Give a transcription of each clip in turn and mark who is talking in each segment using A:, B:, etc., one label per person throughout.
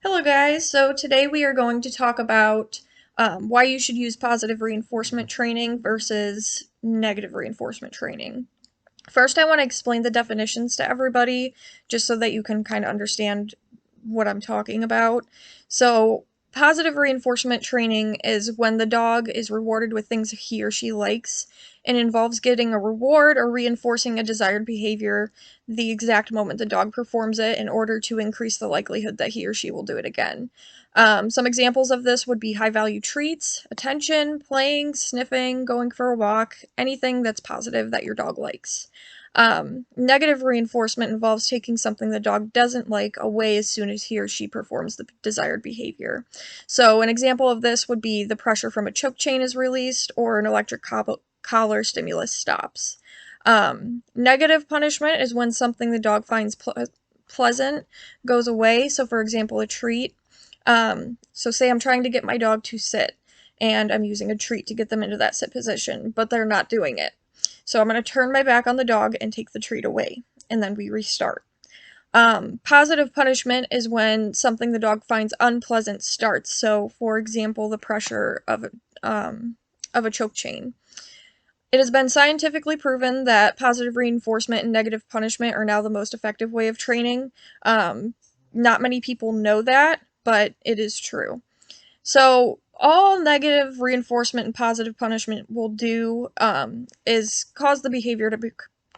A: Hello guys, so today we are going to talk about why you should use positive reinforcement training versus negative reinforcement training. First, I want to explain the definitions to everybody, just so that you can kind of understand what I'm talking about. So, positive reinforcement training is when the dog is rewarded with things he or she likes and involves getting a reward or reinforcing a desired behavior the exact moment the dog performs it in order to increase the likelihood that he or she will do it again. Some examples of this would be high value treats, attention, playing, sniffing, going for a walk, anything that's positive that your dog likes. Negative reinforcement involves taking something the dog doesn't like away as soon as he or she performs the desired behavior. So, an example of this would be the pressure from a choke chain is released or an electric collar stimulus stops. Negative punishment is when something the dog finds pleasant goes away. So, for example, a treat. So, say I'm trying to get my dog to sit, and I'm using a treat to get them into that sit position, but they're not doing it. So I'm going to turn my back on the dog and take the treat away, and then we restart. Positive punishment is when something the dog finds unpleasant starts. So, for example, the pressure of a choke chain. It has been scientifically proven that positive reinforcement and negative punishment are now the most effective way of training. Not many people know that, but it is true. So, all negative reinforcement and positive punishment will do is cause the behavior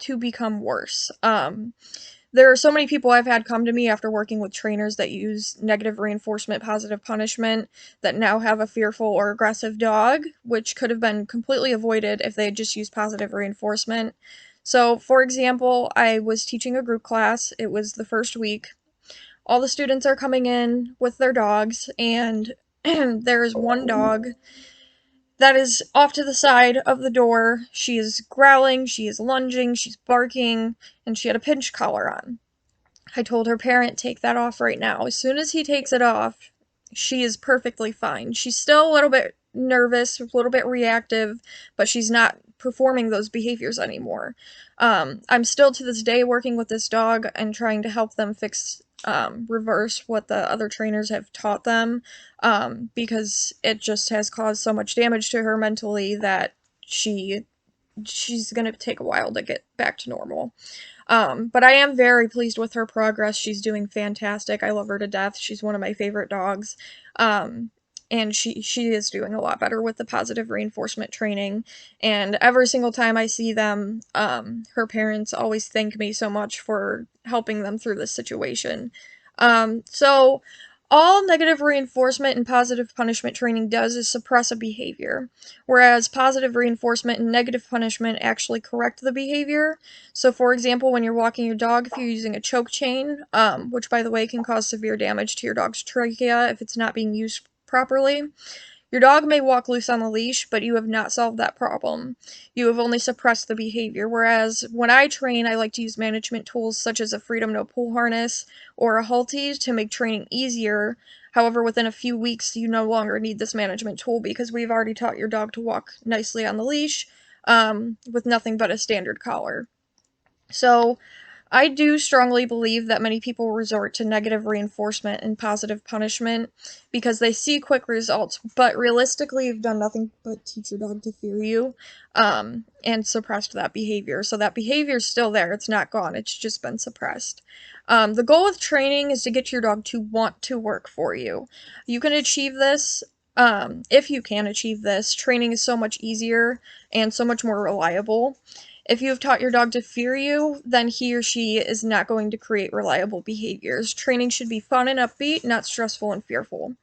A: to become worse. There are so many people I've had come to me after working with trainers that use negative reinforcement, positive punishment, that now have a fearful or aggressive dog, which could have been completely avoided if they had just used positive reinforcement. So, for example, I was teaching a group class, it was the first week. All the students are coming in with their dogs, and there is one dog that is off to the side of the door. She is growling, she is lunging, she's barking, and she had a pinch collar on. I told her parent, take that off right now. As soon as he takes it off, she is perfectly fine. She's still a little bit nervous, a little bit reactive, but she's not performing those behaviors anymore. I'm still to this day working with this dog and trying to help them reverse what the other trainers have taught them, because it just has caused so much damage to her mentally that she's gonna take a while to get back to normal. But I am very pleased with her progress. She's doing fantastic. I love her to death. She's one of my favorite dogs. Um, and she is doing a lot better with the positive reinforcement training. And every single time I see them, her parents always thank me so much for helping them through this situation. So all negative reinforcement and positive punishment training does is suppress a behavior, whereas positive reinforcement and negative punishment actually correct the behavior. So, for example, when you're walking your dog, if you're using a choke chain, which by the way can cause severe damage to your dog's trachea if it's not being used properly, your dog may walk loose on the leash, but you have not solved that problem. You have only suppressed the behavior. Whereas when I train, I like to use management tools such as a Freedom No Pull harness or a Halti to make training easier. However, within a few weeks, you no longer need this management tool because we've already taught your dog to walk nicely on the leash with nothing but a standard collar. So, I do strongly believe that many people resort to negative reinforcement and positive punishment because they see quick results, but realistically, you've done nothing but teach your dog to fear you, and suppressed that behavior. So that behavior is still there, it's not gone, it's just been suppressed. The goal with training is to get your dog to want to work for you. You can achieve this. If you can achieve this, training is so much easier and so much more reliable. If you have taught your dog to fear you, then he or she is not going to create reliable behaviors. Training should be fun and upbeat, not stressful and fearful.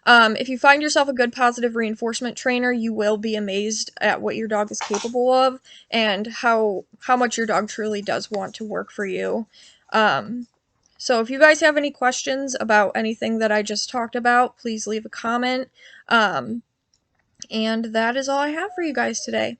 A: If you find yourself a good positive reinforcement trainer, you will be amazed at what your dog is capable of and how much your dog truly does want to work for you. So if you guys have any questions about anything that I just talked about, please leave a comment. And that is all I have for you guys today.